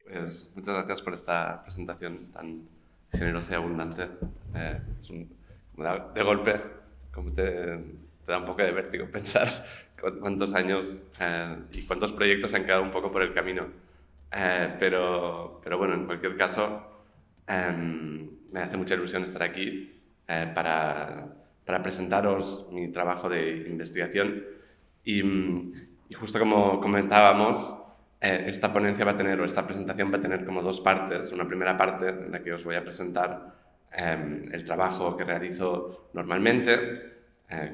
Pues muchas gracias por esta presentación tan generosa y abundante. De golpe, como te da un poco de vértigo pensar cuántos años y cuántos proyectos se han quedado un poco por el camino. Pero bueno, en cualquier caso, me hace mucha ilusión estar aquí para presentaros mi trabajo de investigación. Y justo como comentábamos, esta ponencia va a tener, o esta presentación va a tener como dos partes. Una primera parte en la que os voy a presentar el trabajo que realizo normalmente,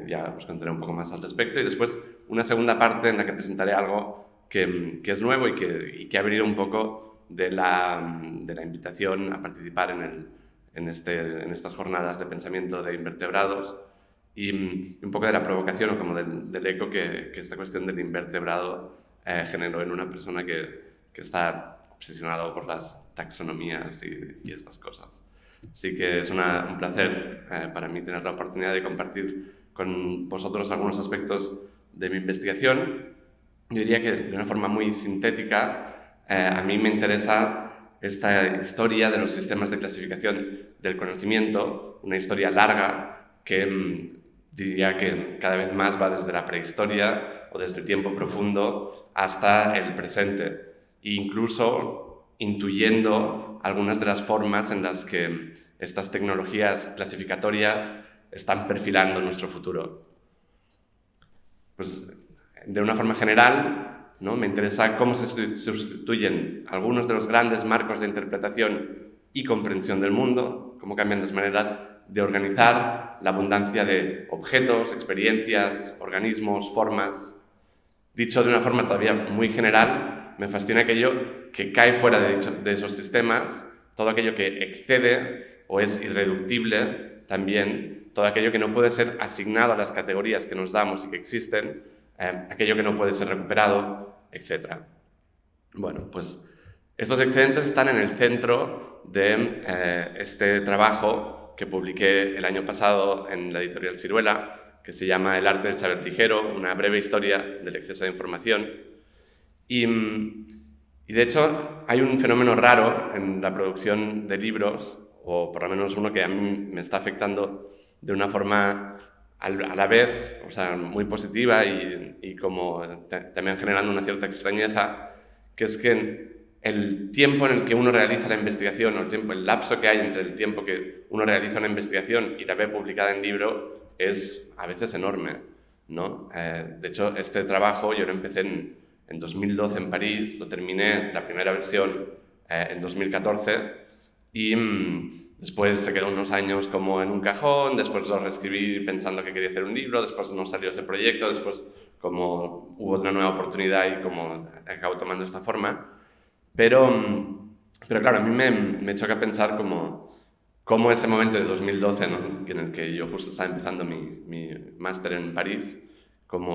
ya os contaré un poco más al respecto, y después una segunda parte en la que presentaré algo que es nuevo y que ha venido un poco de la invitación a participar en estas jornadas de pensamiento de invertebrados y un poco de la provocación o como del eco que esta cuestión del invertebrado generó en una persona que está obsesionado por las taxonomías y estas cosas. Así que es un placer para mí tener la oportunidad de compartir con vosotros algunos aspectos de mi investigación. Yo diría que de una forma muy sintética, a mí me interesa esta historia de los sistemas de clasificación del conocimiento, una historia larga que diría que cada vez más va desde la prehistoria o desde el tiempo profundo hasta el presente, e incluso intuyendo algunas de las formas en las que estas tecnologías clasificatorias están perfilando nuestro futuro. Pues, de una forma general, ¿no? Me interesa cómo se sustituyen algunos de los grandes marcos de interpretación y comprensión del mundo, cómo cambian las maneras de organizar la abundancia de objetos, experiencias, organismos, formas. Dicho de una forma todavía muy general, me fascina aquello que cae fuera de esos sistemas, todo aquello que excede o es irreductible también, todo aquello que no puede ser asignado a las categorías que nos damos y que existen, aquello que no puede ser recuperado, etc. Bueno, pues estos excedentes están en el centro de este trabajo que publiqué el año pasado en la editorial Siruela, que se llama El arte del saber ligero, una breve historia del exceso de información. Y de hecho hay un fenómeno raro en la producción de libros, o por lo menos uno que a mí me está afectando de una forma a la vez, o sea, muy positiva y como también generando una cierta extrañeza, que es que el tiempo en el que uno realiza la investigación, o el lapso que hay entre el tiempo que uno realiza una investigación y la ve publicada en libro, es a veces enorme, ¿no? De hecho, este trabajo yo lo empecé en 2012 en París, lo terminé la primera versión en 2014 y después se quedó unos años como en un cajón, después lo reescribí pensando que quería hacer un libro, después no salió ese proyecto, después como hubo una nueva oportunidad y como acabó tomando esta forma. Pero claro, a mí me choca pensar como ese momento de 2012, ¿no? En el que yo justo estaba empezando mi máster en París,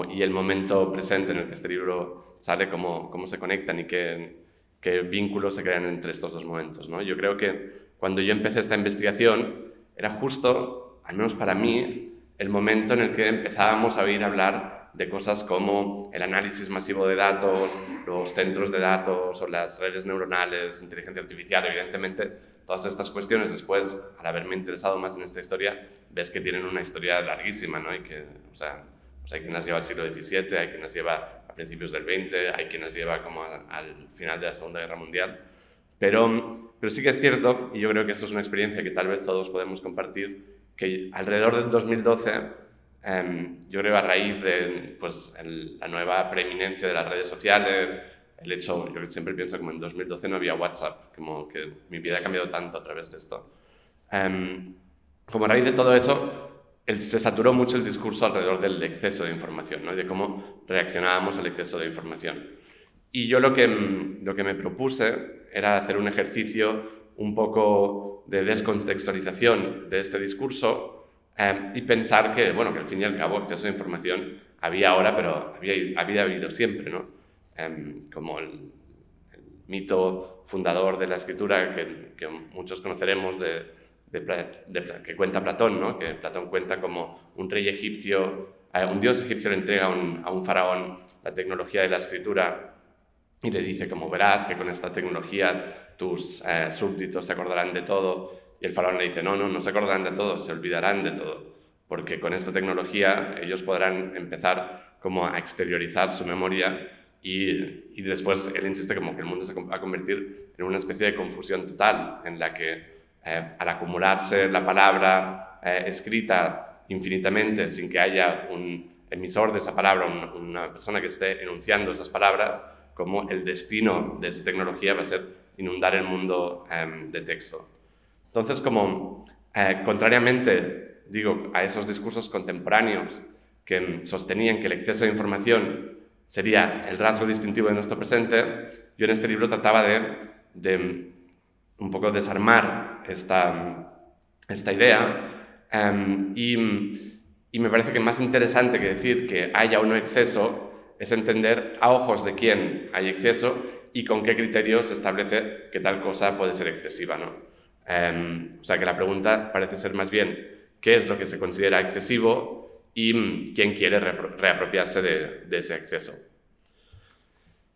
y el momento presente en el que este libro sale, cómo se conectan y qué vínculos se crean entre estos dos momentos, ¿no? Yo creo que cuando yo empecé esta investigación era justo, al menos para mí, el momento en el que empezábamos a oír hablar de cosas como el análisis masivo de datos, los centros de datos o las redes neuronales, inteligencia artificial. Evidentemente, todas estas cuestiones, después, al haberme interesado más en esta historia, ves que tienen una historia larguísima, ¿no? Y que, o sea, hay quien las lleva al siglo XVII, hay quien las lleva a principios del XX, hay quien las lleva como al final de la Segunda Guerra Mundial. Pero sí que es cierto, y yo creo que esto es una experiencia que tal vez todos podemos compartir, que alrededor del 2012, yo creo a raíz de pues, la nueva preeminencia de las redes sociales, el hecho, yo siempre pienso como en 2012 no había WhatsApp, como que mi vida ha cambiado tanto a través de esto. Como a raíz de todo eso, se saturó mucho el discurso alrededor del exceso de información, ¿no? Y de cómo reaccionábamos al exceso de información. Y yo lo que me propuse era hacer un ejercicio un poco de descontextualización de este discurso y pensar que, bueno, que al fin y al cabo exceso de información había ahora, pero había habido siempre, ¿no? Como el mito fundador de la escritura que muchos conoceremos que cuenta Platón, ¿no? Que Platón cuenta como un rey egipcio, un dios egipcio le entrega a un faraón la tecnología de la escritura y le dice, como verás, que con esta tecnología tus súbditos se acordarán de todo. Y el faraón le dice, no se acordarán de todo, se olvidarán de todo, porque con esta tecnología ellos podrán empezar como a exteriorizar su memoria y después él insiste como que el mundo se va a convertir en una especie de confusión total, en la que al acumularse la palabra escrita infinitamente sin que haya un emisor de esa palabra, una persona que esté enunciando esas palabras, como el destino de esa tecnología va a ser inundar el mundo de texto. Entonces, como contrariamente, digo, a esos discursos contemporáneos que sostenían que el exceso de información sería el rasgo distintivo de nuestro presente, yo en este libro trataba de un poco desarmar esta idea y me parece que más interesante que decir que haya o no exceso es entender a ojos de quién hay exceso y con qué criterios se establece que tal cosa puede ser excesiva, ¿no? O sea que la pregunta parece ser más bien qué es lo que se considera excesivo y quién quiere reapropiarse de ese exceso.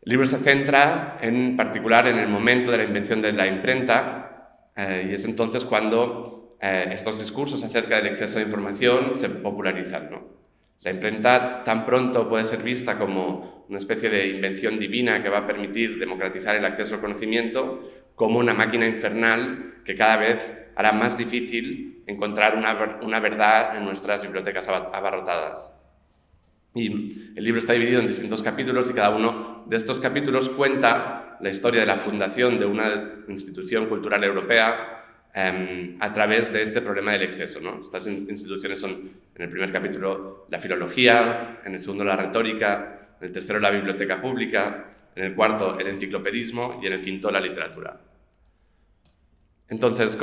El libro se centra en particular en el momento de la invención de la imprenta y es entonces cuando estos discursos acerca del exceso de información se popularizan, ¿no? La imprenta tan pronto puede ser vista como una especie de invención divina que va a permitir democratizar el acceso al conocimiento, como una máquina infernal que cada vez hará más difícil encontrar una verdad en nuestras bibliotecas abarrotadas. Y el libro está dividido en distintos capítulos y cada uno de estos capítulos cuenta la historia de la fundación de una institución cultural europea a través de este problema del exceso, ¿no? Estas instituciones son, en el primer capítulo, la filología, en el segundo, la retórica, en el tercero, la biblioteca pública, en el cuarto, el enciclopedismo y en el quinto, la literatura. Entonces,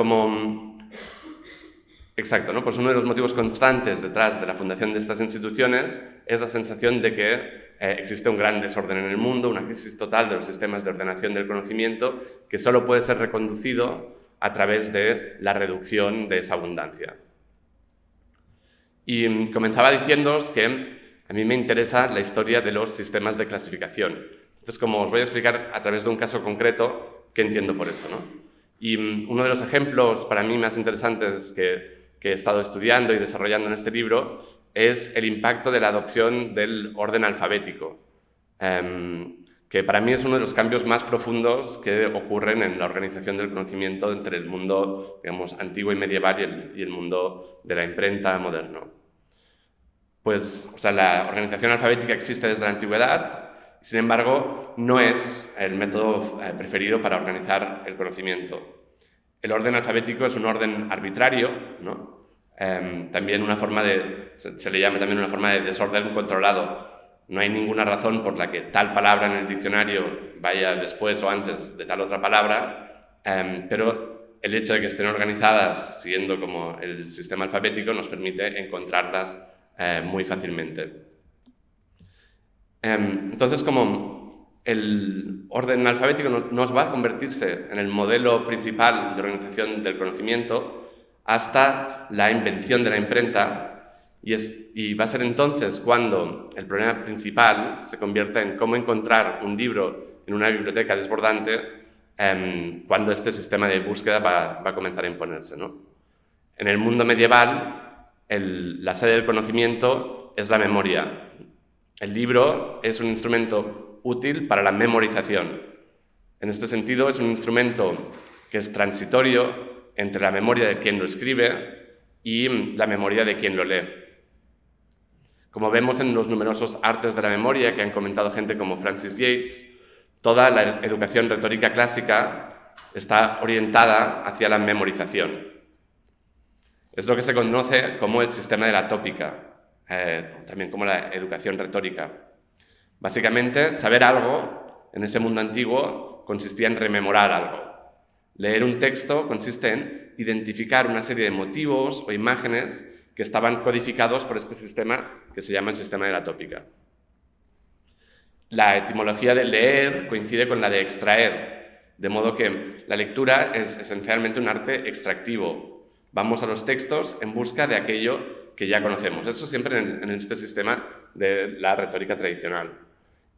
exacto, ¿no? Pues uno de los motivos constantes detrás de la fundación de estas instituciones es la sensación de que existe un gran desorden en el mundo, una crisis total de los sistemas de ordenación del conocimiento que solo puede ser reconducido a través de la reducción de esa abundancia. Y comenzaba diciéndoos que a mí me interesa la historia de los sistemas de clasificación. Entonces, como os voy a explicar a través de un caso concreto, ¿qué entiendo por eso, ¿no? Y uno de los ejemplos para mí más interesantes que he estado estudiando y desarrollando en este libro es el impacto de la adopción del orden alfabético, que para mí es uno de los cambios más profundos que ocurren en la organización del conocimiento entre el mundo, digamos, antiguo y medieval y el mundo de la imprenta moderno. Pues, o sea, la organización alfabética existe desde la antigüedad, sin embargo, no es el método preferido para organizar el conocimiento. El orden alfabético es un orden arbitrario, ¿no? También se le llama también una forma de desorden controlado. No hay ninguna razón por la que tal palabra en el diccionario vaya después o antes de tal otra palabra, pero el hecho de que estén organizadas siguiendo como el sistema alfabético nos permite encontrarlas muy fácilmente. Entonces, como el orden alfabético no va a convertirse en el modelo principal de organización del conocimiento hasta la invención de la imprenta, y va a ser entonces cuando el problema principal se convierta en cómo encontrar un libro en una biblioteca desbordante, cuando este sistema de búsqueda va a comenzar a imponerse, ¿no? En el mundo medieval, la sede del conocimiento es la memoria. El libro es un instrumento útil para la memorización. En este sentido, es un instrumento que es transitorio entre la memoria de quien lo escribe y la memoria de quien lo lee. Como vemos en los numerosos artes de la memoria que han comentado gente como Francis Yates, toda la educación retórica clásica está orientada hacia la memorización. Es lo que se conoce como el sistema de la tópica, también como la educación retórica. Básicamente, saber algo en ese mundo antiguo consistía en rememorar algo. Leer un texto consiste en identificar una serie de motivos o imágenes que estaban codificados por este sistema que se llama el sistema de la tópica. La etimología de leer coincide con la de extraer, de modo que la lectura es esencialmente un arte extractivo. Vamos a los textos en busca de aquello que ya conocemos. Eso siempre en este sistema de la retórica tradicional.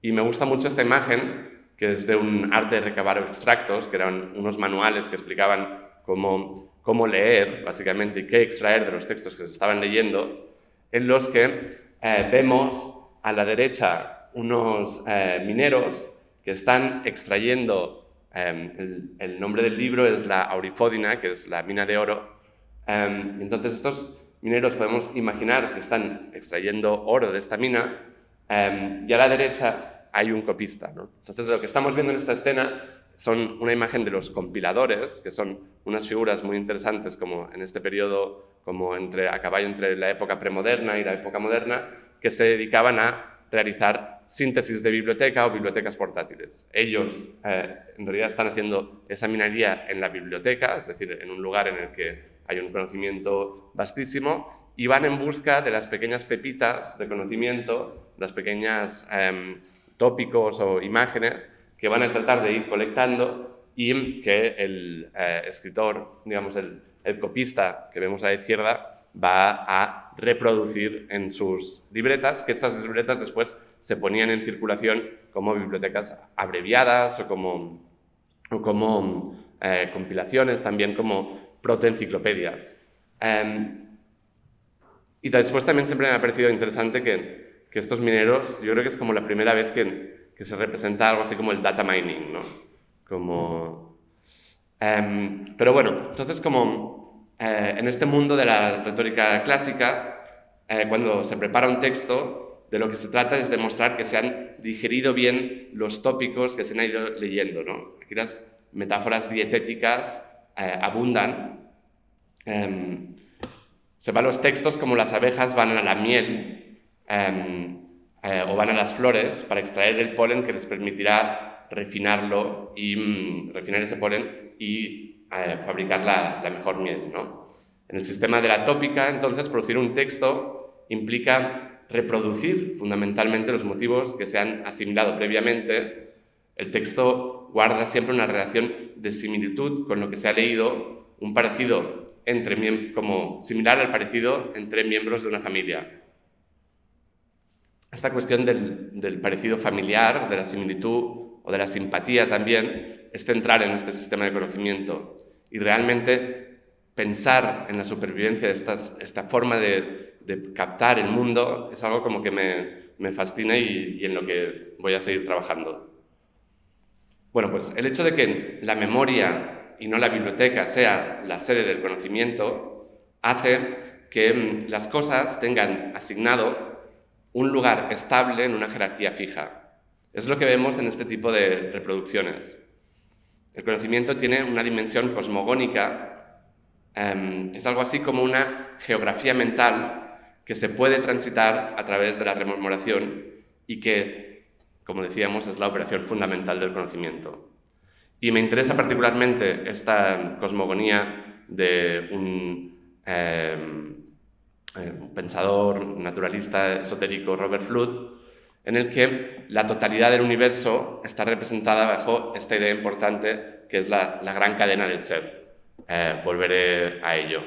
Y me gusta mucho esta imagen que es de un arte de recabar extractos, que eran unos manuales que explicaban cómo leer, básicamente, y qué extraer de los textos que se estaban leyendo, en los que vemos a la derecha unos mineros que están extrayendo, el nombre del libro es la Aurifódina, que es la mina de oro. Entonces estos mineros podemos imaginar que están extrayendo oro de esta mina, y a la derecha hay un copista, ¿no? Entonces lo que estamos viendo en esta escena son una imagen de los compiladores, que son unas figuras muy interesantes como en este periodo, como a caballo entre la época premoderna y la época moderna, que se dedicaban a realizar síntesis de biblioteca o bibliotecas portátiles. Ellos en realidad están haciendo esa minería en la biblioteca, es decir, en un lugar en el que hay un conocimiento vastísimo, y van en busca de las pequeñas pepitas de conocimiento, las pequeñas tópicos o imágenes que van a tratar de ir colectando y que el escritor, digamos el copista que vemos a la izquierda, va a reproducir en sus libretas, que estas libretas después se ponían en circulación como bibliotecas abreviadas o como compilaciones, también como protoenciclopedias. Y después también siempre me ha parecido interesante que estos mineros, yo creo que es como la primera vez que se representa algo así como el data mining, ¿no? Pero bueno, entonces en este mundo de la retórica clásica, cuando se prepara un texto, de lo que se trata es demostrar que se han digerido bien los tópicos que se han ido leyendo, ¿no? Aquí las metáforas dietéticas abundan. Se van los textos como las abejas van a la miel o van a las flores para extraer el polen que les permitirá refinarlo y refinar ese polen y fabricar la mejor miel, ¿no? En el sistema de la tópica, entonces, producir un texto implica reproducir fundamentalmente los motivos que se han asimilado previamente. El texto guarda siempre una relación de similitud con lo que se ha leído, un parecido como similar al parecido entre miembros de una familia. Esta cuestión del parecido familiar, de la similitud o de la simpatía también, es central en este sistema de conocimiento. Y realmente pensar en la supervivencia de esta forma de captar el mundo es algo como que me fascina y en lo que voy a seguir trabajando. Bueno, pues el hecho de que la memoria y no la biblioteca sea la sede del conocimiento hace que las cosas tengan asignado un lugar estable en una jerarquía fija. Es lo que vemos en este tipo de reproducciones. El conocimiento tiene una dimensión cosmogónica, es algo así como una geografía mental que se puede transitar a través de la rememoración y que, como decíamos, es la operación fundamental del conocimiento. Y me interesa particularmente esta cosmogonía de un pensador naturalista esotérico, Robert Fludd, en el que la totalidad del universo está representada bajo esta idea importante que es la gran cadena del ser. Volveré a ello.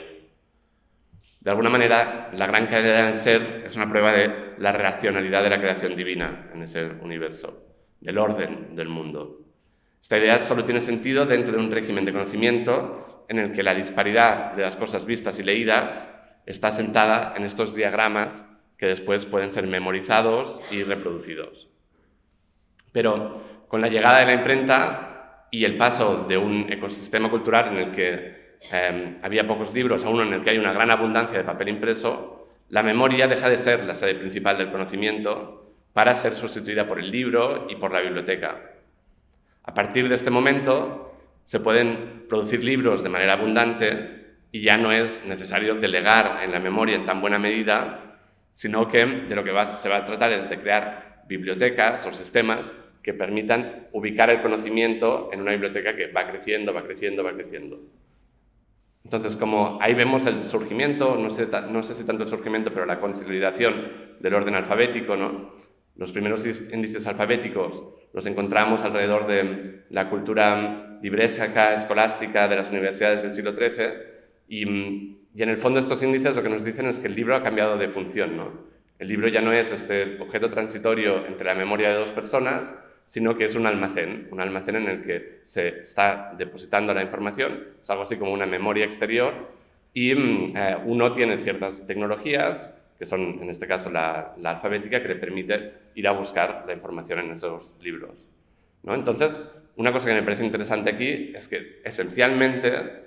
De alguna manera, la gran cadena del ser es una prueba de la racionalidad de la creación divina en ese universo, del orden del mundo. Esta idea solo tiene sentido dentro de un régimen de conocimiento en el que la disparidad de las cosas vistas y leídas está asentada en estos diagramas que después pueden ser memorizados y reproducidos. Pero con la llegada de la imprenta y el paso de un ecosistema cultural en el que había pocos libros a uno en el que hay una gran abundancia de papel impreso, la memoria deja de ser la sede principal del conocimiento para ser sustituida por el libro y por la biblioteca. A partir de este momento se pueden producir libros de manera abundante y ya no es necesario delegar en la memoria en tan buena medida, sino que de lo que se va a tratar es de crear bibliotecas o sistemas que permitan ubicar el conocimiento en una biblioteca que va creciendo, va creciendo, va creciendo. Entonces, como ahí vemos el surgimiento, no sé si tanto el surgimiento, pero la consolidación del orden alfabético, ¿no? Los primeros índices alfabéticos los encontramos alrededor de la cultura libresca, escolástica de las universidades del siglo XIII y en el fondo estos índices lo que nos dicen es que el libro ha cambiado de función, ¿no? El libro ya no es este objeto transitorio entre la memoria de dos personas, sino que es un almacén en el que se está depositando la información, es algo así como una memoria exterior, y uno tiene ciertas tecnologías, que son en este caso la alfabética, que le permite ir a buscar la información en esos libros, ¿no? Entonces, una cosa que me parece interesante aquí es que esencialmente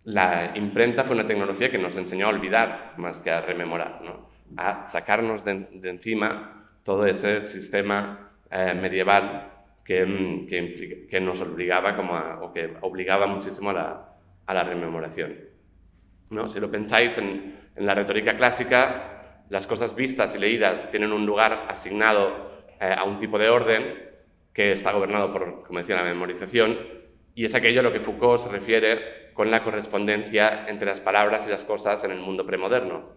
la imprenta fue una tecnología que nos enseñó a olvidar más que a rememorar, ¿no? A sacarnos de encima todo ese sistema medieval que nos obligaba o que obligaba muchísimo a la rememoración, ¿no? Si lo pensáis en la retórica clásica, las cosas vistas y leídas tienen un lugar asignado a un tipo de orden que está gobernado por, como decía, la memorización, y es aquello a lo que Foucault se refiere con la correspondencia entre las palabras y las cosas en el mundo premoderno.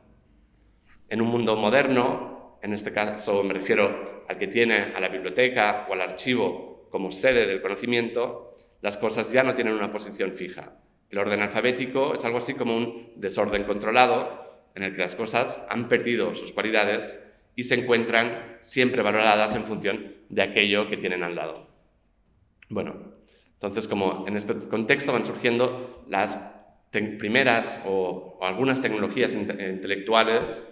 En un mundo moderno, en este caso me refiero al que tiene a la biblioteca o al archivo como sede del conocimiento, las cosas ya no tienen una posición fija. El orden alfabético es algo así como un desorden controlado en el que las cosas han perdido sus cualidades y se encuentran siempre valoradas en función de aquello que tienen al lado. Bueno, entonces, como en este contexto van surgiendo las primeras o algunas tecnologías intelectuales,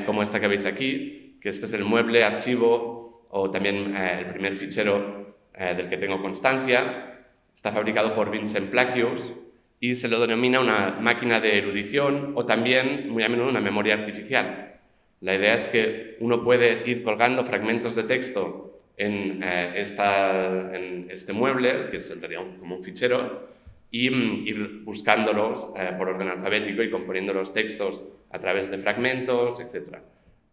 como esta que veis aquí, que este es el mueble, archivo, o también el primer fichero del que tengo constancia. Está fabricado por Vincent Placius y se lo denomina una máquina de erudición o también, muy a menudo, una memoria artificial. La idea es que uno puede ir colgando fragmentos de texto en este mueble, que sería como un fichero, y ir buscándolos por orden alfabético y componiendo los textos a través de fragmentos, etc.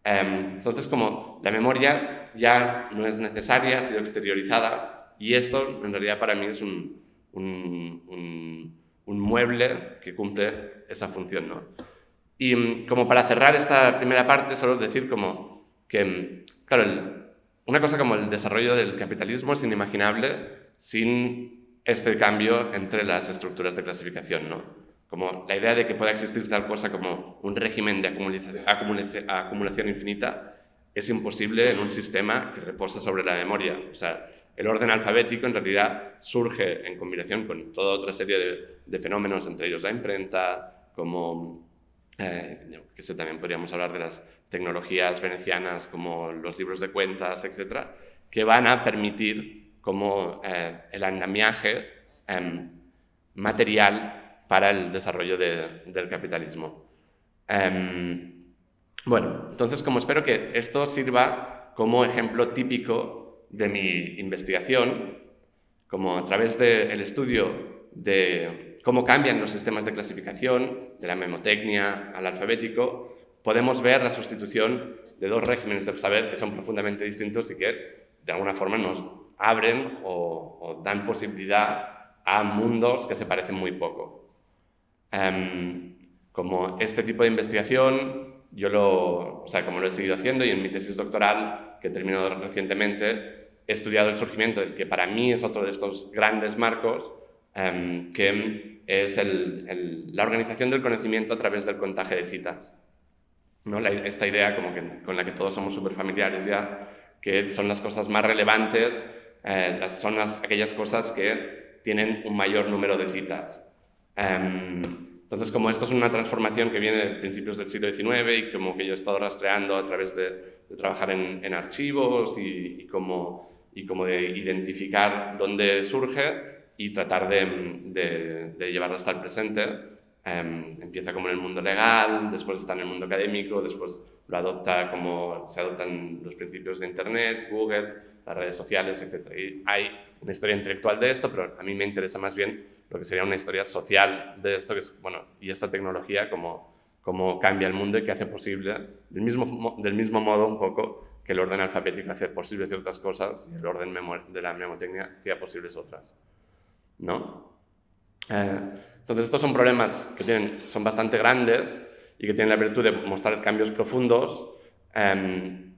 Entonces, como la memoria ya no es necesaria, ha sido exteriorizada, y esto en realidad para mí es un mueble que cumple esa función, ¿no? Y como para cerrar esta primera parte, solo decir como que, claro, una cosa como el desarrollo del capitalismo es inimaginable sin este cambio entre las estructuras de clasificación, ¿no? Como la idea de que pueda existir tal cosa como un régimen de acumulación infinita es imposible en un sistema que reposa sobre la memoria. O sea, el orden alfabético en realidad surge en combinación con toda otra serie de fenómenos, entre ellos la imprenta, como que también podríamos hablar de las tecnologías venecianas como los libros de cuentas, etcétera, que van a permitir como el andamiaje material para el desarrollo del capitalismo. Bueno, entonces como espero que esto sirva como ejemplo típico de mi investigación, como a través del estudio de cómo cambian los sistemas de clasificación, de la memotecnia al alfabético, podemos ver la sustitución de dos regímenes del saber que son profundamente distintos y que de alguna forma nos abren o dan posibilidad a mundos que se parecen muy poco. Como este tipo de investigación, como lo he seguido haciendo y en mi tesis doctoral, que he terminado recientemente, he estudiado el surgimiento del que para mí es otro de estos grandes marcos, que es la organización del conocimiento a través del contaje de citas, ¿no? Esta idea con la que todos somos súper familiares ya, que son las cosas más relevantes, aquellas cosas que tienen un mayor número de citas. Entonces, como esto es una transformación que viene de principios del siglo XIX y como que yo he estado rastreando a través de trabajar en archivos y como de identificar dónde surge y tratar de llevarlo hasta el presente. Empieza como en el mundo legal, después está en el mundo académico, después se adoptan los principios de Internet, Google, las redes sociales, etc. Y hay una historia intelectual de esto, pero a mí me interesa más bien lo que sería una historia social de esto, que es, y esta tecnología, cómo cambia el mundo y que hace posible, del mismo modo un poco que el orden alfabético hace posible ciertas cosas y el orden de la memotecnia hacía posibles otras, ¿no? Entonces estos son problemas que son bastante grandes y que tienen la virtud de mostrar cambios profundos en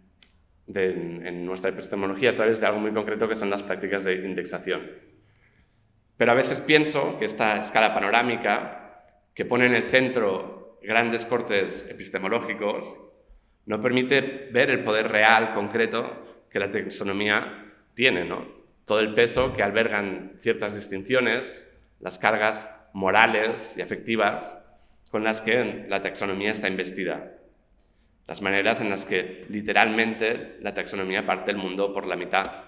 nuestra epistemología a través de algo muy concreto que son las prácticas de indexación. Pero a veces pienso que esta escala panorámica, que pone en el centro grandes cortes epistemológicos, no permite ver el poder real, concreto, que la taxonomía tiene, ¿no? todo el peso que albergan ciertas distinciones, las cargas morales y afectivas con las que la taxonomía está investida, las maneras en las que literalmente la taxonomía parte el mundo por la mitad,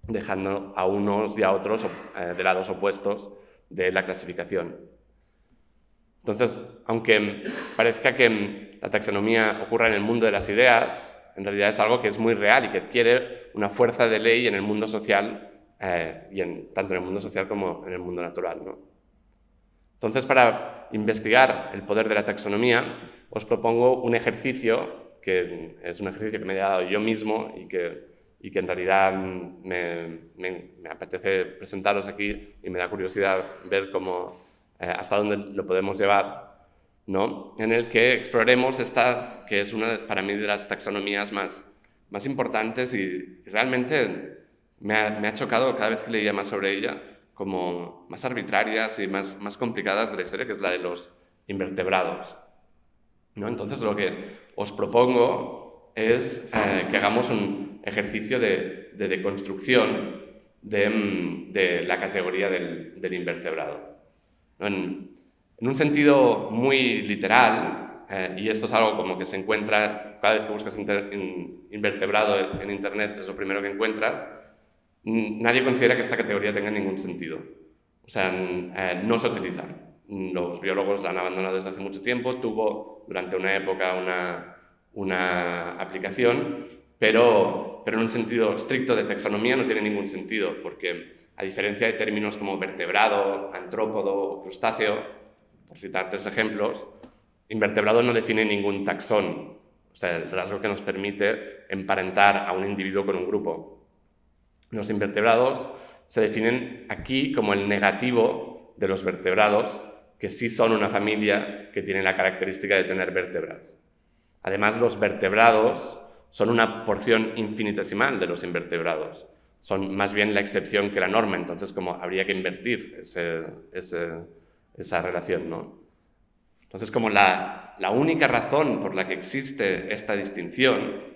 dejando a unos y a otros de lados opuestos de la clasificación. Entonces, aunque parezca que la taxonomía ocurra en el mundo de las ideas, en realidad es algo que es muy real y que adquiere una fuerza de ley en el mundo social, tanto en el mundo social como en el mundo natural, ¿no? Entonces, para investigar el poder de la taxonomía, os propongo un ejercicio, que es un ejercicio que me he dado yo mismo y que en realidad me apetece presentaros aquí y me da curiosidad ver hasta dónde lo podemos llevar, ¿no? En el que exploremos esta, que es para mí de las taxonomías más importantes y realmente me ha chocado cada vez que leía más sobre ella, como más arbitrarias y más complicadas de la historia, que es la de los invertebrados, ¿no? Entonces, lo que os propongo es que hagamos un ejercicio de deconstrucción de la categoría del invertebrado, ¿no? En un sentido muy literal, y esto es algo como que se encuentra cada vez que buscas invertebrado en Internet, es lo primero que encuentras. Nadie considera que esta categoría tenga ningún sentido. O sea, no se utilizan. Los biólogos la han abandonado desde hace mucho tiempo. Tuvo durante una época una aplicación, pero en un sentido estricto de taxonomía no tiene ningún sentido, porque a diferencia de términos como vertebrado, antrópodo o crustáceo, por citar 3 ejemplos, invertebrado no define ningún taxón, o sea, el rasgo que nos permite emparentar a un individuo con un grupo. Los invertebrados se definen aquí como el negativo de los vertebrados, que sí son una familia que tiene la característica de tener vértebras. Además, los vertebrados son una porción infinitesimal de los invertebrados. Son más bien la excepción que la norma, entonces como habría que invertir esa relación, ¿no? Entonces, como la única razón por la que existe esta distinción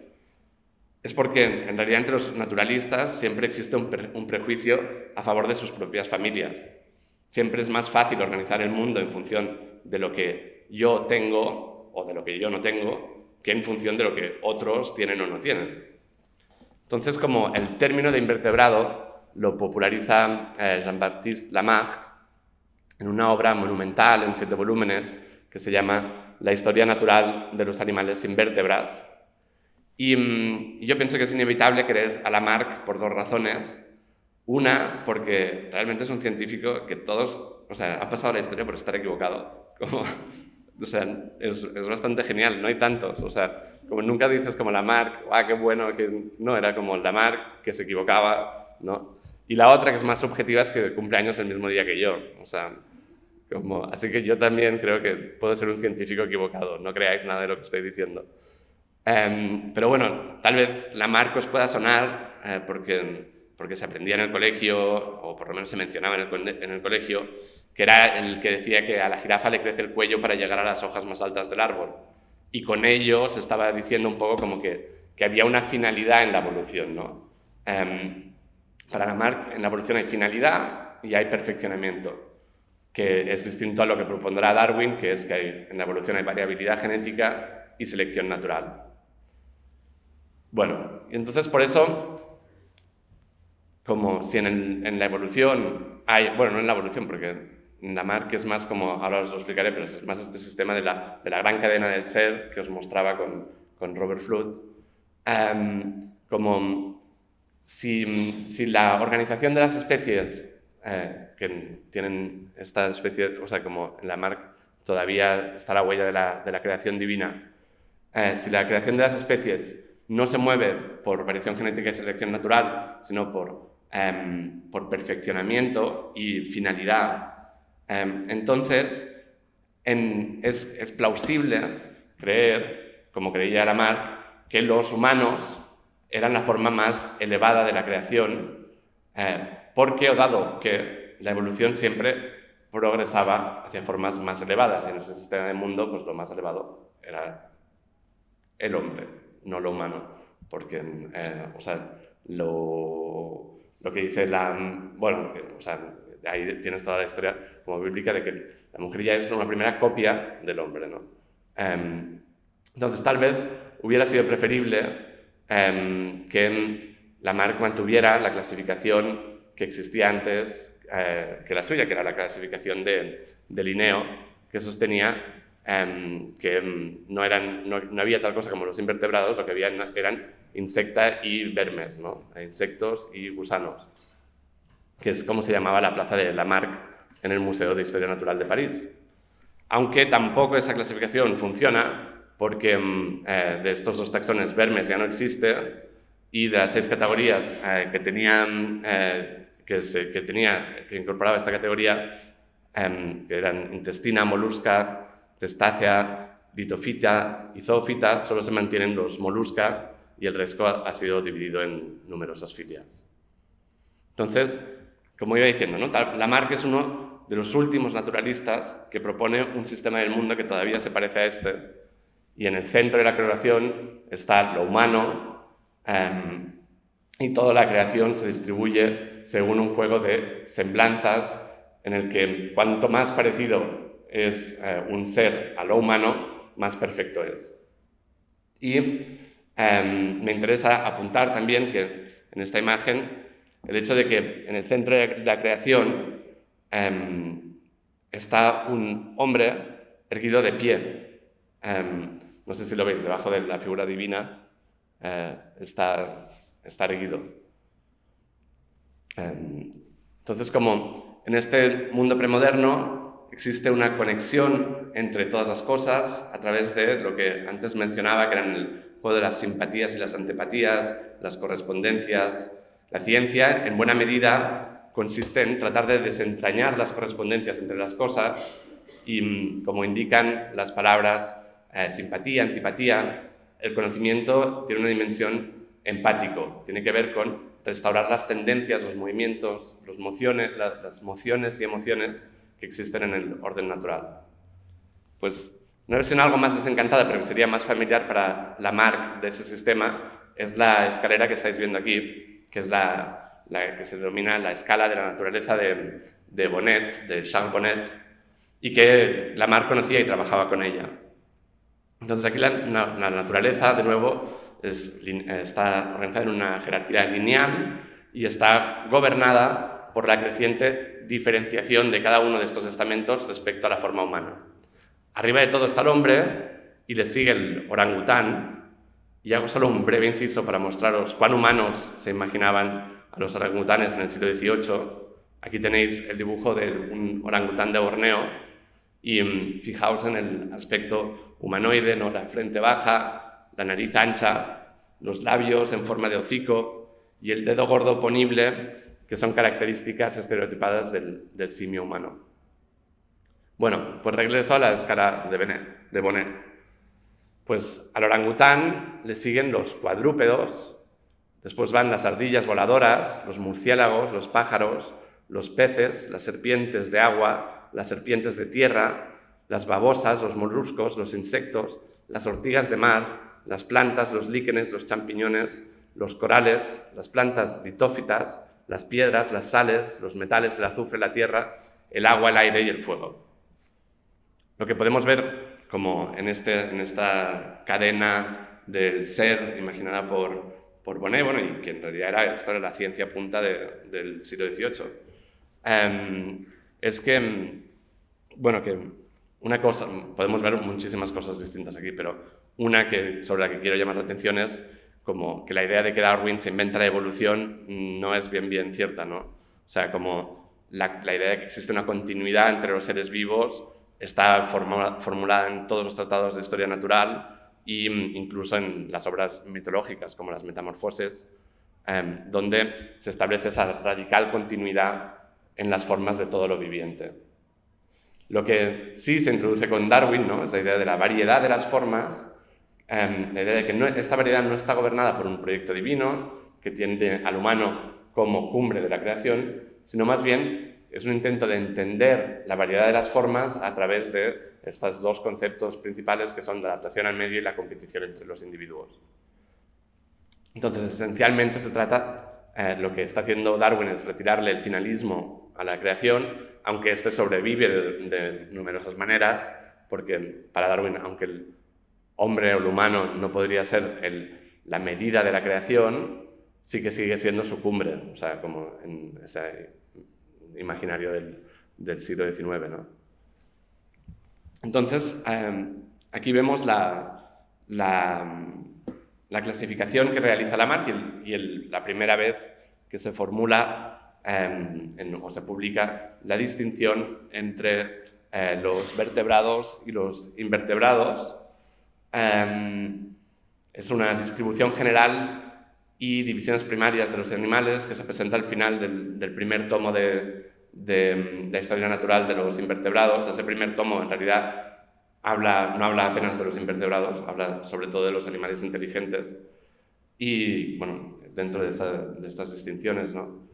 es porque, en realidad, entre los naturalistas siempre existe un prejuicio a favor de sus propias familias. Siempre es más fácil organizar el mundo en función de lo que yo tengo o de lo que yo no tengo que en función de lo que otros tienen o no tienen. Entonces, como el término de invertebrado lo populariza Jean-Baptiste Lamarck en una obra monumental en 7 volúmenes que se llama La historia natural de los animales sin vértebras. Y yo pienso que es inevitable querer a Lamarck por 2 razones. Una, porque realmente es un científico que ha pasado la historia por estar equivocado. O sea, es bastante genial, no hay tantos. O sea, como nunca dices como Lamarck, qué bueno, que no, era como Lamarck que se equivocaba, ¿no? Y la otra, que es más subjetiva, es que cumple años el mismo día que yo. O sea, así que yo también creo que puedo ser un científico equivocado, no creáis nada de lo que estoy diciendo. Pero bueno, tal vez Lamarck os pueda sonar porque se aprendía en el colegio, o por lo menos se mencionaba en el colegio, que era el que decía que a la jirafa le crece el cuello para llegar a las hojas más altas del árbol. Y con ello se estaba diciendo un poco como que había una finalidad en la evolución, ¿no? Para Lamarck, en la evolución hay finalidad y hay perfeccionamiento, que es distinto a lo que propondrá Darwin, que es que en la evolución hay variabilidad genética y selección natural. Bueno, y entonces por eso, como si en la evolución hay, bueno, no en la evolución, porque en Lamarck es más como, ahora os lo explicaré, pero es más este sistema de la gran cadena del ser que os mostraba con Robert Flood, como si la organización de las especies que tienen esta especie, o sea, como en Lamarck todavía está la huella de la creación divina, si la creación de las especies no se mueve por variación genética y selección natural, sino por perfeccionamiento y finalidad, entonces es plausible creer, como creía Lamarck, que los humanos eran la forma más elevada de la creación, porque, dado que la evolución siempre progresaba hacia formas más elevadas, y en ese sistema de mundo, pues lo más elevado era el hombre, no lo humano, porque, lo lo que dice o sea, ahí tienes toda la historia como bíblica de que la mujer ya es una primera copia del hombre, ¿no? Entonces, tal vez hubiera sido preferible que Lamarck mantuviera la clasificación que existía antes que la suya, que era la clasificación de Linneo, que sostenía que no había tal cosa como los invertebrados, lo que había eran insecta y vermes, ¿no? Insectos y gusanos, que es como se llamaba la plaza de Lamarck en el Museo de Historia Natural de París. Aunque tampoco esa clasificación funciona, porque de estos dos taxones vermes ya no existe, y de las 6 categorías que incorporaba esta categoría, que eran intestina, molusca, testácea, litofita y zoofita, solo se mantienen los molusca y el resto ha sido dividido en numerosas filias. Entonces, como iba diciendo, ¿no? Lamarck es uno de los últimos naturalistas que propone un sistema del mundo que todavía se parece a este, y en el centro de la creación está lo humano, y toda la creación se distribuye según un juego de semblanzas en el que cuanto más parecido es un ser a lo humano, más perfecto es. Y me interesa apuntar también que en esta imagen el hecho de que en el centro de la creación está un hombre erguido de pie. No sé si lo veis, debajo de la figura divina está erguido. Entonces, como en este mundo premoderno existe una conexión entre todas las cosas a través de lo que antes mencionaba, que eran el juego de las simpatías y las antipatías, las correspondencias. La ciencia, en buena medida, consiste en tratar de desentrañar las correspondencias entre las cosas y, como indican las palabras simpatía, antipatía, el conocimiento tiene una dimensión empático, tiene que ver con restaurar las tendencias, los movimientos, las mociones y emociones que existen en el orden natural. Pues una versión algo más desencantada, pero que sería más familiar para Lamarck de ese sistema, es la escalera que estáis viendo aquí, que es la que se denomina la escala de la naturaleza de Bonnet, de Charles Bonnet, y que Lamarck conocía y trabajaba con ella. Entonces aquí la naturaleza, de nuevo, está organizada en una jerarquía lineal y está gobernada por la creciente diferenciación de cada uno de estos estamentos respecto a la forma humana. Arriba de todo está el hombre y le sigue el orangután, y hago solo un breve inciso para mostraros cuán humanos se imaginaban a los orangutanes en el siglo XVIII. Aquí tenéis el dibujo de un orangután de Borneo y fijaos en el aspecto humanoide, ¿no? La frente baja, la nariz ancha, los labios en forma de hocico y el dedo gordo ponible, que son características estereotipadas del simio humano. Bueno, pues regreso a la escala de Bonnet. Pues al orangután le siguen los cuadrúpedos, después van las ardillas voladoras, los murciélagos, los pájaros, los peces, las serpientes de agua, las serpientes de tierra, las babosas, los moluscos, los insectos, las ortigas de mar, las plantas, los líquenes, los champiñones, los corales, las plantas litófitas, las piedras, las sales, los metales, el azufre, la tierra, el agua, el aire y el fuego. Lo que podemos ver como en esta cadena del ser imaginada por Bonnet, y que en realidad esto era la ciencia punta del siglo XVIII, es que una cosa, podemos ver muchísimas cosas distintas aquí, pero una sobre la que quiero llamar la atención es como que la idea de que Darwin se inventa la evolución no es bien cierta, ¿no? O sea, como la idea de que existe una continuidad entre los seres vivos está formulada en todos los tratados de historia natural e incluso en las obras mitológicas como las Metamorfosis, donde se establece esa radical continuidad en las formas de todo lo viviente. Lo que sí se introduce con Darwin, ¿no?, es la idea de la variedad de las formas, la idea de que esta variedad no está gobernada por un proyecto divino que tiende al humano como cumbre de la creación, sino más bien es un intento de entender la variedad de las formas a través de estos dos conceptos principales que son la adaptación al medio y la competición entre los individuos. Entonces, esencialmente se trata lo que está haciendo Darwin es retirarle el finalismo a la creación, aunque este sobrevive de numerosas maneras, porque para Darwin, aunque el hombre o el humano no podría ser la medida de la creación, sí que sigue siendo su cumbre, o sea, como en ese imaginario del siglo XIX, ¿no? Entonces, aquí vemos la clasificación que realiza Lamarck y la primera vez que se formula o se publica la distinción entre los vertebrados y los invertebrados. Es una distribución general y divisiones primarias de los animales que se presenta al final del primer tomo de la historia natural de los invertebrados. Ese primer tomo, en realidad, no habla apenas de los invertebrados, habla sobre todo de los animales inteligentes. Y, bueno, dentro de estas distinciones, ¿no?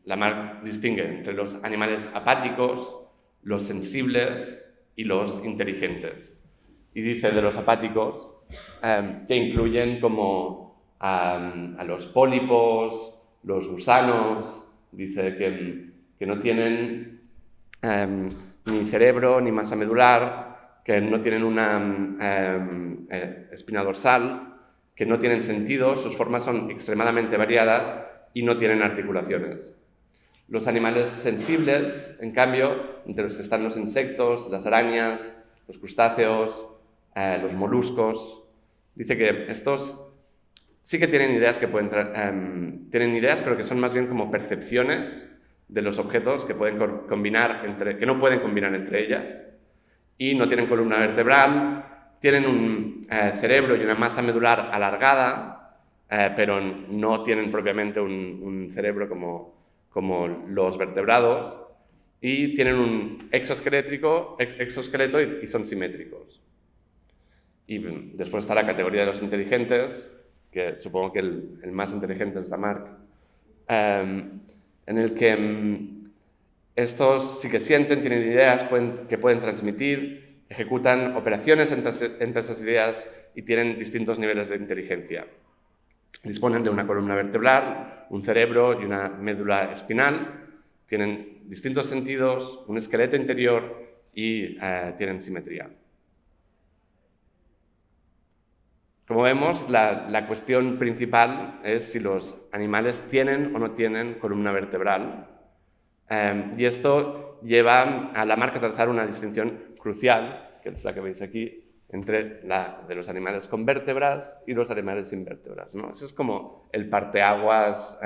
Lamarck distingue entre los animales apáticos, los sensibles y los inteligentes. Y dice de los apáticos que incluyen como a los pólipos, los gusanos. Dice que no tienen ni cerebro ni masa medular, que no tienen una espina dorsal, que no tienen sentido, sus formas son extremadamente variadas y no tienen articulaciones. Los animales sensibles, en cambio, entre los que están los insectos, las arañas, los crustáceos, los moluscos, dice que estos sí que tienen ideas tienen ideas, pero que son más bien como percepciones de los objetos que pueden que no pueden combinar entre ellas, y no tienen columna vertebral, tienen un cerebro y una masa medular alargada, pero no tienen propiamente un cerebro como los vertebrados, y tienen un exoesqueleto y son simétricos. Y después está la categoría de los inteligentes, que supongo que el más inteligente es Lamarck, en el que estos sí que sienten, tienen ideas que pueden transmitir, ejecutan operaciones entre esas ideas y tienen distintos niveles de inteligencia. Disponen de una columna vertebral, un cerebro y una médula espinal, tienen distintos sentidos, un esqueleto interior y tienen simetría. Como vemos, la cuestión principal es si los animales tienen o no tienen columna vertebral. Y esto lleva a Lamarck a trazar una distinción crucial, que es la que veis aquí, entre la de los animales con vértebras y los animales sin vértebras, ¿no? Ese es como el parteaguas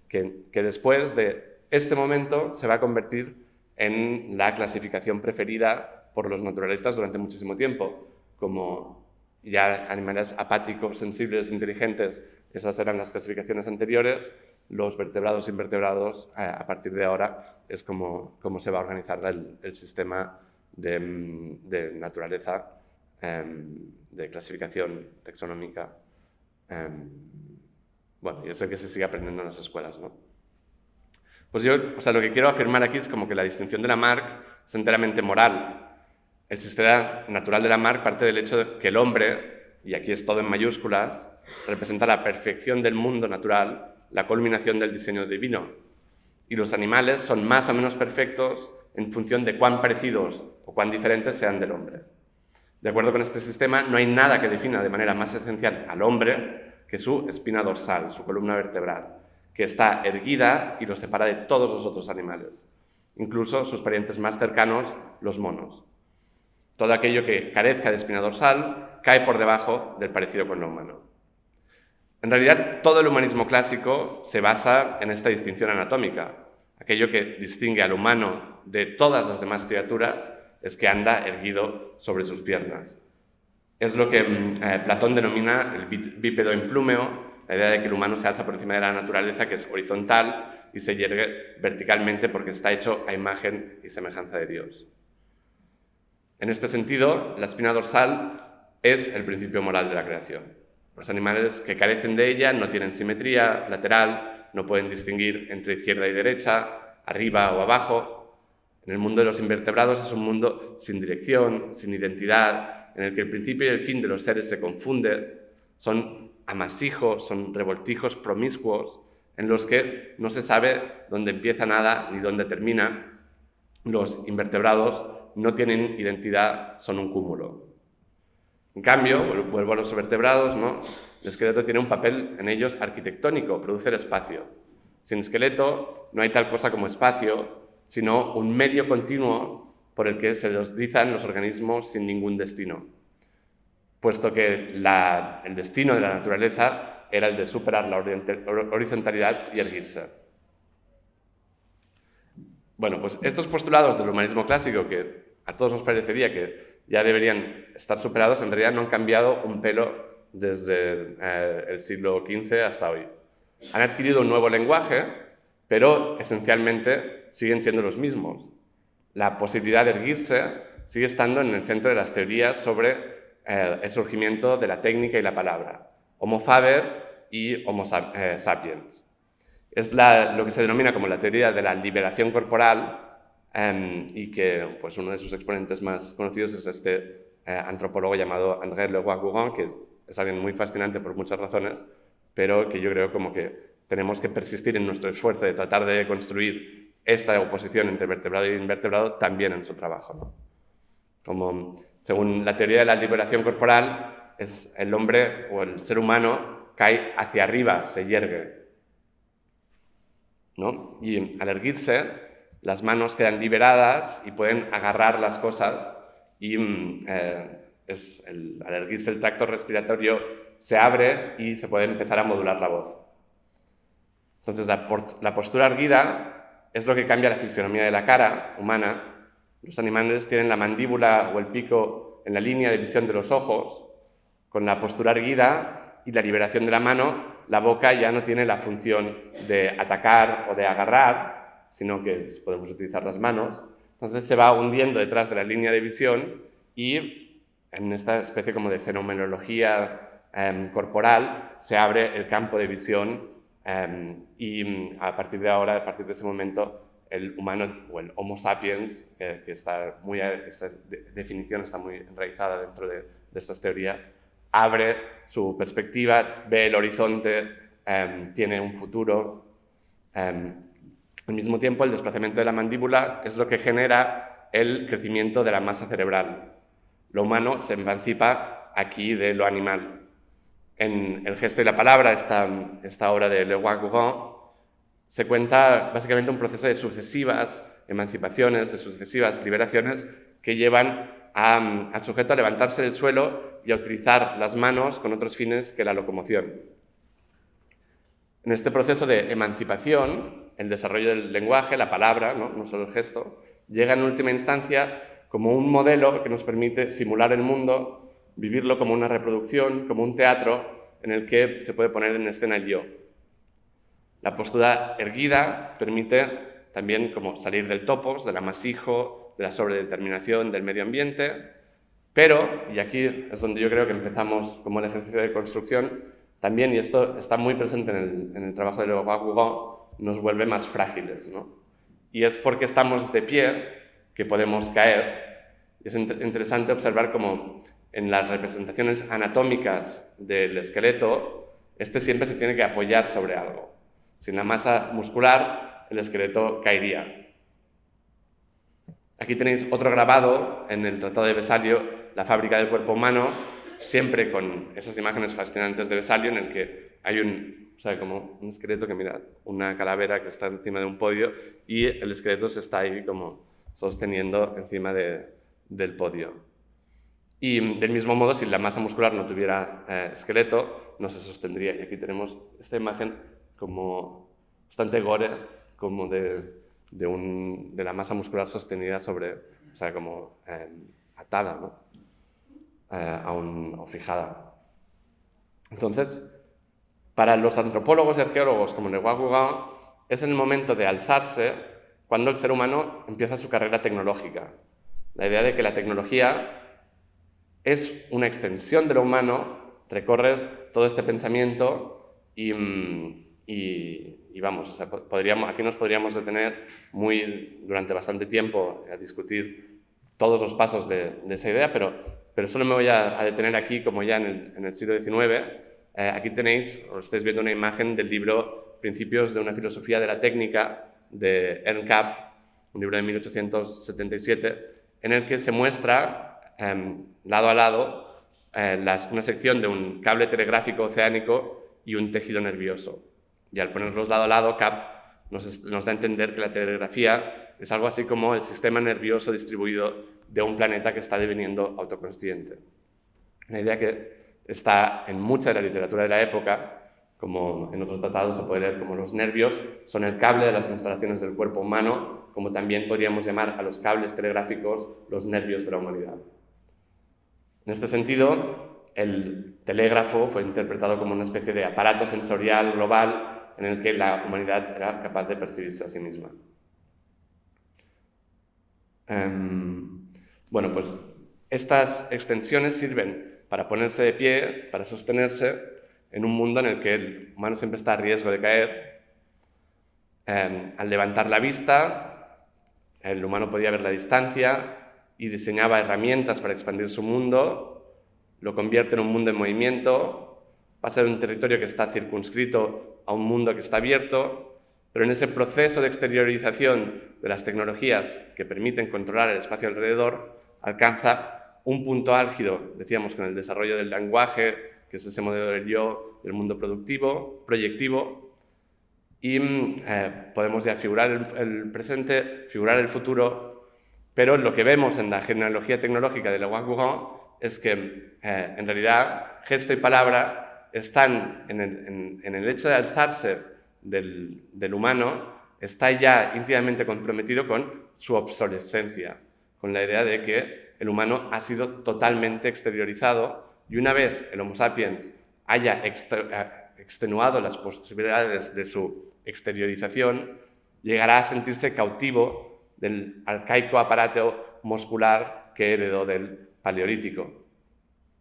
que después de este momento se va a convertir en la clasificación preferida por los naturalistas durante muchísimo tiempo. Como ya animales apáticos, sensibles, inteligentes, esas eran las clasificaciones anteriores, los vertebrados e invertebrados, a partir de ahora, es como se va a organizar el sistema de naturaleza, de clasificación taxonómica. Bueno, y eso que se sigue aprendiendo en las escuelas, ¿no? Pues yo, lo que quiero afirmar aquí es como que la distinción de Lamarck es enteramente moral. El sistema natural de Lamarck parte del hecho de que el hombre, y aquí es todo en mayúsculas, representa la perfección del mundo natural, la culminación del diseño divino. Y los animales son más o menos perfectos en función de cuán parecidos o cuán diferentes sean del hombre. De acuerdo con este sistema, no hay nada que defina de manera más esencial al hombre que su espina dorsal, su columna vertebral, que está erguida y lo separa de todos los otros animales, incluso sus parientes más cercanos, los monos. Todo aquello que carezca de espina dorsal cae por debajo del parecido con lo humano. En realidad, todo el humanismo clásico se basa en esta distinción anatómica. Aquello que distingue al humano de todas las demás criaturas es que anda erguido sobre sus piernas. Es lo que Platón denomina el bípedo implúmeo, la idea de que el humano se alza por encima de la naturaleza, que es horizontal, y se yergue verticalmente porque está hecho a imagen y semejanza de Dios. En este sentido, la espina dorsal es el principio moral de la creación. Los animales que carecen de ella no tienen simetría lateral, no pueden distinguir entre izquierda y derecha, arriba o abajo. En el mundo de los invertebrados es un mundo sin dirección, sin identidad, en el que el principio y el fin de los seres se confunden. Son amasijos, son revoltijos promiscuos en los que no se sabe dónde empieza nada ni dónde termina. Los invertebrados no tienen identidad, son un cúmulo. En cambio, vuelvo a los vertebrados, ¿no? El esqueleto tiene un papel en ellos arquitectónico, produce el espacio. Sin esqueleto no hay tal cosa como espacio, sino un medio continuo por el que se deslizan los organismos sin ningún destino, puesto que el destino de la naturaleza era el de superar la horizontalidad y erguirse. Bueno, pues estos postulados del humanismo clásico, que a todos nos parecería que ya deberían estar superados, en realidad no han cambiado un pelo desde el siglo XV hasta hoy. Han adquirido un nuevo lenguaje, pero esencialmente siguen siendo los mismos. La posibilidad de erguirse sigue estando en el centro de las teorías sobre el surgimiento de la técnica y la palabra, Homo faber y Homo sapiens. Es lo que se denomina como la teoría de la liberación corporal y que pues, uno de sus exponentes más conocidos es este antropólogo llamado André Leroi-Gourhan, que es alguien muy fascinante por muchas razones, pero que yo creo como que tenemos que persistir en nuestro esfuerzo de tratar de construir esta oposición entre vertebrado e invertebrado también en su trabajo, ¿no? Como, según la teoría de la liberación corporal, es el hombre o el ser humano cae hacia arriba, se yergue, ¿no? Y al erguirse, las manos quedan liberadas y pueden agarrar las cosas y al erguirse el tracto respiratorio se abre y se puede empezar a modular la voz. Entonces, la postura erguida es lo que cambia la fisionomía de la cara humana. Los animales tienen la mandíbula o el pico en la línea de visión de los ojos. Con la postura erguida y la liberación de la mano, la boca ya no tiene la función de atacar o de agarrar, sino que podemos utilizar las manos. Entonces se va hundiendo detrás de la línea de visión y en esta especie como de fenomenología corporal se abre el campo de visión y a partir de ahora, a partir de ese momento, el humano o el Homo sapiens, que esa definición está muy enraizada dentro de estas teorías, abre su perspectiva, ve el horizonte, tiene un futuro. Al mismo tiempo, el desplazamiento de la mandíbula es lo que genera el crecimiento de la masa cerebral. Lo humano se emancipa aquí de lo animal. En El gesto y la palabra, esta obra de Leroi-Gourhan, se cuenta básicamente un proceso de sucesivas emancipaciones, de sucesivas liberaciones que llevan al sujeto a levantarse del suelo y a utilizar las manos con otros fines que la locomoción. En este proceso de emancipación, el desarrollo del lenguaje, la palabra, no solo el gesto, llega en última instancia como un modelo que nos permite simular el mundo, vivirlo como una reproducción, como un teatro en el que se puede poner en escena el yo. La postura erguida permite también como salir del topos, del amasijo, de la sobredeterminación del medio ambiente, pero, y aquí es donde yo creo que empezamos como el ejercicio de construcción, también, y esto está muy presente en el trabajo de Leroi-Gourhan, nos vuelve más frágiles, ¿no? Y es porque estamos de pie que podemos caer. Es interesante observar cómo en las representaciones anatómicas del esqueleto, este siempre se tiene que apoyar sobre algo. Sin la masa muscular, el esqueleto caería. Aquí tenéis otro grabado en el Tratado de Vesalio, la fábrica del cuerpo humano, siempre con esas imágenes fascinantes de Vesalio, en el que hay como un esqueleto que mira, una calavera que está encima de un podio y el esqueleto se está ahí como sosteniendo encima del podio. Y del mismo modo, si la masa muscular no tuviera esqueleto, no se sostendría. Y aquí tenemos esta imagen como bastante gore, como de la masa muscular sostenida sobre, o sea, como atada, ¿no? O fijada. Entonces, para los antropólogos y arqueólogos como Leroi-Gourhan, es el momento de alzarse cuando el ser humano empieza su carrera tecnológica. La idea de que la tecnología es una extensión de lo humano, recorre todo este pensamiento y vamos, o sea, aquí nos podríamos detener durante bastante tiempo a discutir todos los pasos de esa idea, pero solo me voy a detener aquí, como ya en el siglo XIX, aquí tenéis, os estáis viendo una imagen del libro Principios de una filosofía de la técnica de Ernst Kapp, un libro de 1877, en el que se muestra lado a lado una sección de un cable telegráfico oceánico y un tejido nervioso. Y al ponerlos lado a lado, Kapp nos da a entender que la telegrafía es algo así como el sistema nervioso distribuido de un planeta que está deveniendo autoconsciente. Una idea que está en mucha de la literatura de la época, como en otros tratados se puede leer como los nervios son el cable de las instalaciones del cuerpo humano, como también podríamos llamar a los cables telegráficos los nervios de la humanidad. En este sentido, el telégrafo fue interpretado como una especie de aparato sensorial global en el que la humanidad era capaz de percibirse a sí misma. Bueno, pues estas extensiones sirven para ponerse de pie, para sostenerse en un mundo en el que el humano siempre está a riesgo de caer. Al levantar la vista, el humano podía ver la distancia y diseñaba herramientas para expandir su mundo, lo convierte en un mundo en movimiento, pasa de un territorio que está circunscrito a un mundo que está abierto, pero en ese proceso de exteriorización de las tecnologías que permiten controlar el espacio alrededor, alcanza un punto álgido, decíamos, con el desarrollo del lenguaje, que es ese modelo del yo, del mundo proyectivo, y podemos ya figurar el presente, figurar el futuro, pero lo que vemos en la genealogía tecnológica de Lavoisier es que en realidad gesto y palabra están en el hecho de alzarse del humano, está ya íntimamente comprometido con su obsolescencia, con la idea de que el humano ha sido totalmente exteriorizado y una vez el Homo sapiens haya extenuado las posibilidades de su exteriorización, llegará a sentirse cautivo del arcaico aparato muscular que heredó del Paleolítico.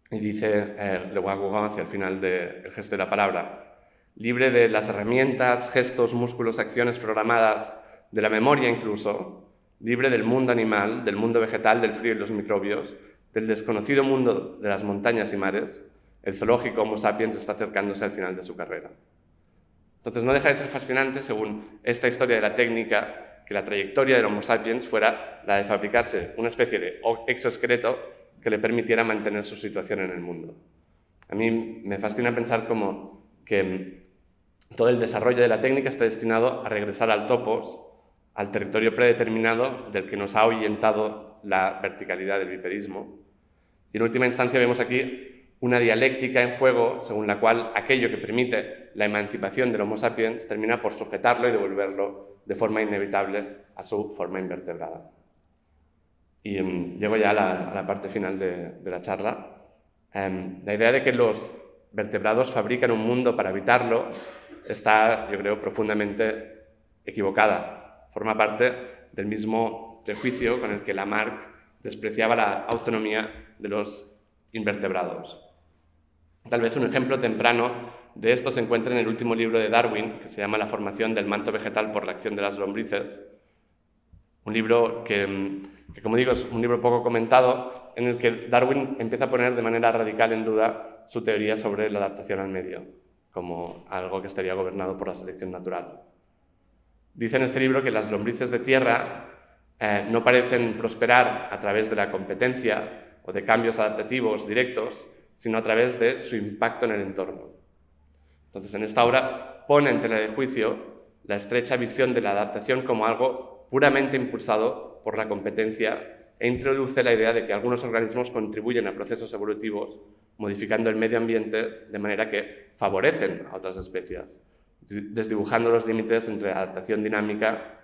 Y dice Le Guin hacia el final del gesto de la palabra, libre de las herramientas, gestos, músculos, acciones programadas, de la memoria incluso, libre del mundo animal, del mundo vegetal, del frío y los microbios, del desconocido mundo de las montañas y mares, el zoológico Homo sapiens está acercándose al final de su carrera. Entonces no deja de ser fascinante, según esta historia de la técnica, que la trayectoria del Homo sapiens fuera la de fabricarse una especie de exoesqueleto que le permitiera mantener su situación en el mundo. A mí me fascina pensar como que todo el desarrollo de la técnica está destinado a regresar al topos, al territorio predeterminado del que nos ha ahuyentado la verticalidad del bipedismo. Y en última instancia vemos aquí una dialéctica en juego según la cual aquello que permite la emancipación del Homo sapiens termina por sujetarlo y devolverlo de forma inevitable a su forma invertebrada. Y llego ya a la parte final de la charla. La idea de que los vertebrados fabrican un mundo para habitarlo está, yo creo, profundamente equivocada. Forma parte del mismo prejuicio con el que Lamarck despreciaba la autonomía de los invertebrados. Tal vez un ejemplo temprano de esto se encuentra en el último libro de Darwin, que se llama La formación del manto vegetal por la acción de las lombrices. Un libro que, como digo, es un libro poco comentado, en el que Darwin empieza a poner de manera radical en duda su teoría sobre la adaptación al medio, como algo que estaría gobernado por la selección natural. Dice en este libro que las lombrices de tierra no parecen prosperar a través de la competencia o de cambios adaptativos directos, sino a través de su impacto en el entorno. Entonces, en esta obra pone en tela de juicio la estrecha visión de la adaptación como algo puramente impulsado por la competencia e introduce la idea de que algunos organismos contribuyen a procesos evolutivos modificando el medio ambiente de manera que favorecen a otras especies, desdibujando los límites entre adaptación dinámica,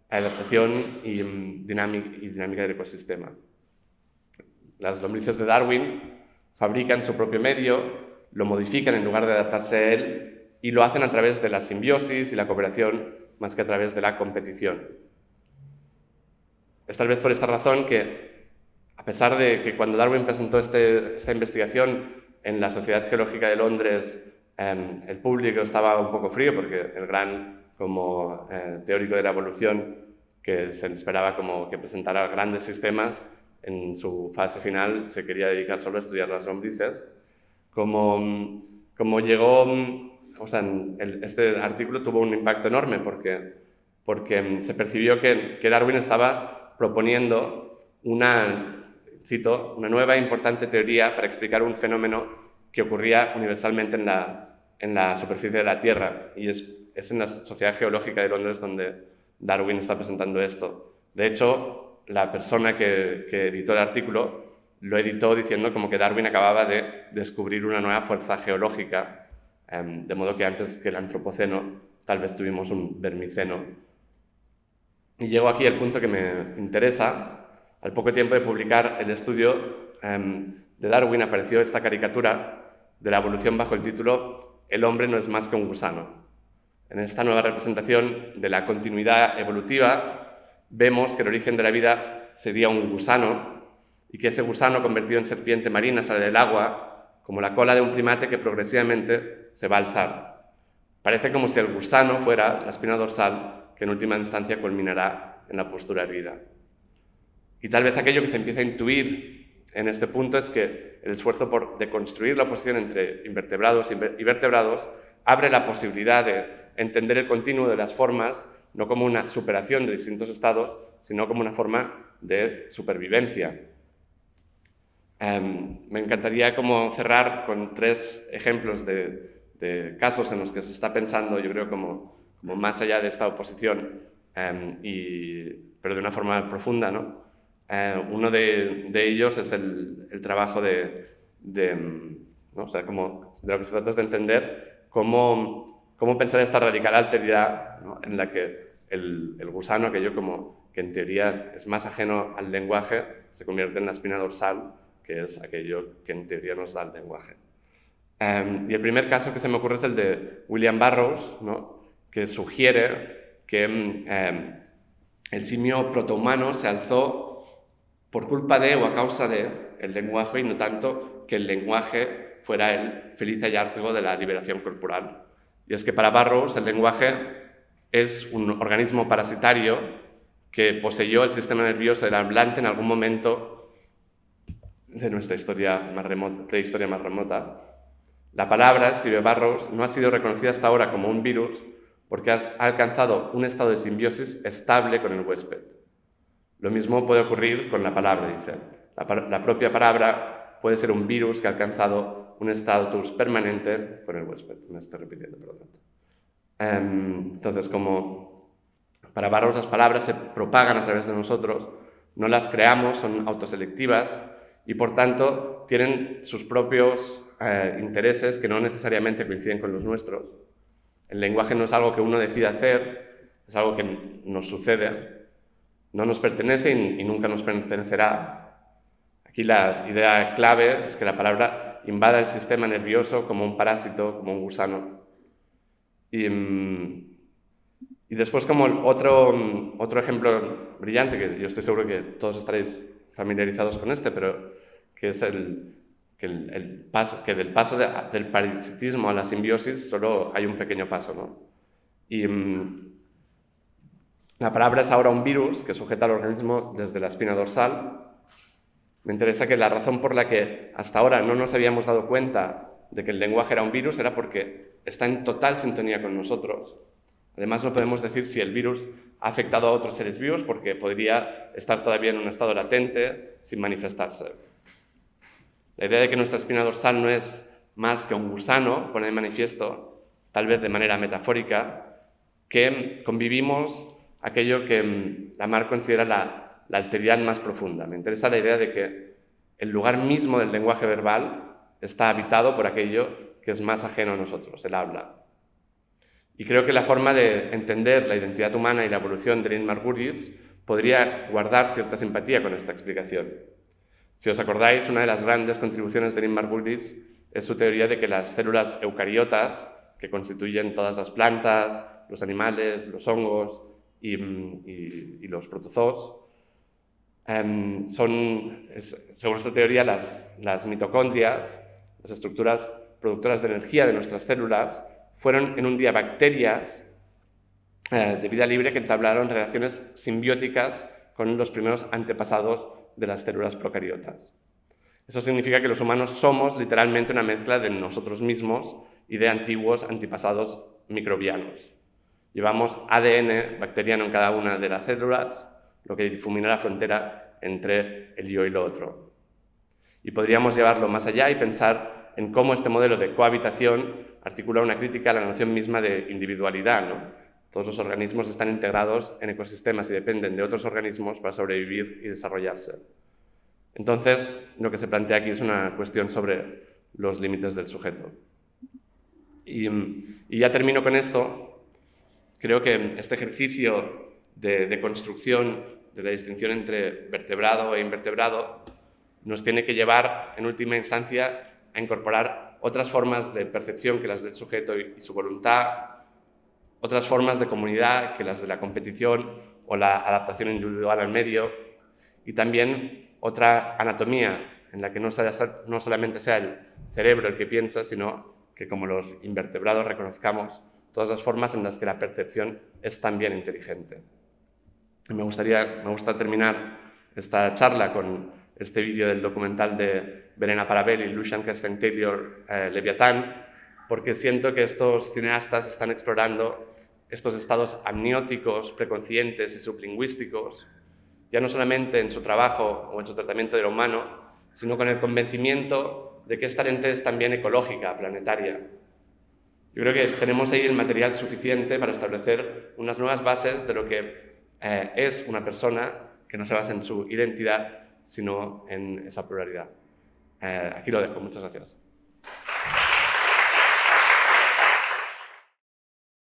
adaptación y dinámica del ecosistema. Las lombrices de Darwin fabrican su propio medio, lo modifican en lugar de adaptarse a él y lo hacen a través de la simbiosis y la cooperación más que a través de la competición. Es tal vez por esta razón que, a pesar de que cuando Darwin presentó esta investigación en la Sociedad Geológica de Londres, el público estaba un poco frío porque el gran teórico de la evolución que se esperaba como que presentara grandes sistemas, en su fase final se quería dedicar solo a estudiar las lombrices. Como como llegó, o sea, este artículo tuvo un impacto enorme porque se percibió que Darwin estaba proponiendo cito, una nueva e importante teoría para explicar un fenómeno que ocurría universalmente en la superficie de la Tierra. Y es en la Sociedad Geológica de Londres donde Darwin está presentando esto. De hecho, la persona que editó el artículo lo editó diciendo como que Darwin acababa de descubrir una nueva fuerza geológica, de modo que antes que el Antropoceno tal vez tuvimos un Vermiceno. Y llego aquí al punto que me interesa. Al poco tiempo de publicar el estudio de Darwin apareció esta caricatura de la evolución bajo el título «El hombre no es más que un gusano». En esta nueva representación de la continuidad evolutiva vemos que el origen de la vida sería un gusano y que ese gusano convertido en serpiente marina sale del agua como la cola de un primate que progresivamente se va a alzar. Parece como si el gusano fuera la espina dorsal que en última instancia culminará en la postura erguida. Y tal vez aquello que se empieza a intuir en este punto es que el esfuerzo por deconstruir la oposición entre invertebrados y vertebrados abre la posibilidad de entender el continuo de las formas no como una superación de distintos estados, sino como una forma de supervivencia. Me encantaría como cerrar con 3 ejemplos de casos en los que se está pensando, yo creo, como más allá de esta oposición, pero de una forma profunda, ¿no? Uno de ellos es el trabajo ¿no? O sea, de lo que se trata es de entender cómo pensar esta radical alteridad, ¿no? En la que el gusano, aquello que en teoría es más ajeno al lenguaje, se convierte en la espina dorsal, que es aquello que en teoría nos da el lenguaje. Y el primer caso que se me ocurre es el de William Burroughs, ¿no? Que sugiere que el simio protohumano se alzó por culpa de o a causa de el lenguaje y no tanto que el lenguaje fuera el feliz hallazgo de la liberación corporal. Y es que para Burroughs el lenguaje es un organismo parasitario que poseyó el sistema nervioso del hablante en algún momento de nuestra prehistoria más remota. La palabra, escribe Burroughs, no ha sido reconocida hasta ahora como un virus porque ha alcanzado un estado de simbiosis estable con el huésped. Lo mismo puede ocurrir con la palabra, dice. La propia palabra puede ser un virus que ha alcanzado un estatus permanente con el huésped. Me estoy repitiendo, perdón. Entonces, como para Burroughs las palabras se propagan a través de nosotros, no las creamos, son autoselectivas y, por tanto, tienen sus propios intereses que no necesariamente coinciden con los nuestros. El lenguaje no es algo que uno decida hacer, es algo que nos sucede. No nos pertenece y nunca nos pertenecerá. Aquí la idea clave es que la palabra invada el sistema nervioso como un parásito, como un gusano. Y después, como otro ejemplo brillante, que yo estoy seguro que todos estaréis familiarizados con pero que es del paso del parasitismo a la simbiosis solo hay un pequeño paso, ¿no? Y la palabra es ahora un virus que sujeta al organismo desde la espina dorsal. Me interesa que la razón por la que hasta ahora no nos habíamos dado cuenta de que el lenguaje era un virus era porque está en total sintonía con nosotros. Además, no podemos decir si el virus ha afectado a otros seres vivos porque podría estar todavía en un estado latente sin manifestarse. La idea de que nuestra espina dorsal no es más que un gusano pone de manifiesto, tal vez de manera metafórica, que convivimos aquello que Lamarck considera la alteridad más profunda. Me interesa la idea de que el lugar mismo del lenguaje verbal está habitado por aquello que es más ajeno a nosotros, el habla. Y creo que la forma de entender la identidad humana y la evolución de Lynn Margulis podría guardar cierta simpatía con esta explicación. Si os acordáis, una de las grandes contribuciones de Lynn Margulis es su teoría de que las células eucariotas, que constituyen todas las plantas, los animales, los hongos y los protozoos, según esta teoría, las mitocondrias, las estructuras productoras de energía de nuestras células, fueron en un día bacterias de vida libre que entablaron relaciones simbióticas con los primeros antepasados de las células procariotas. Eso significa que los humanos somos literalmente una mezcla de nosotros mismos y de antiguos antepasados microbianos. Llevamos ADN bacteriano en cada una de las células, lo que difumina la frontera entre el yo y lo otro. Y podríamos llevarlo más allá y pensar en cómo este modelo de cohabitación articula una crítica a la noción misma de individualidad, ¿no? Todos los organismos están integrados en ecosistemas y dependen de otros organismos para sobrevivir y desarrollarse. Entonces, lo que se plantea aquí es una cuestión sobre los límites del sujeto. Y ya termino con esto. Creo que este ejercicio de construcción de la distinción entre vertebrado e invertebrado nos tiene que llevar, en última instancia, a incorporar otras formas de percepción que las del sujeto y su voluntad, otras formas de comunidad que las de la competición o la adaptación individual al medio, y también otra anatomía en la que no solamente sea el cerebro el que piensa, sino que como los invertebrados reconozcamos todas las formas en las que la percepción es también inteligente. Y me gusta terminar esta charla con este vídeo del documental de Verena Parabel y Lucian Castaing-Taylor, Leviatán, porque siento que estos cineastas están explorando estos estados amnióticos, preconscientes y sublingüísticos, ya no solamente en su trabajo o en su tratamiento de lo humano, sino con el convencimiento de que esta lente es también ecológica, planetaria. Yo creo que tenemos ahí el material suficiente para establecer unas nuevas bases de lo que es una persona que no se basa en su identidad, sino en esa pluralidad. Aquí lo dejo. Muchas gracias.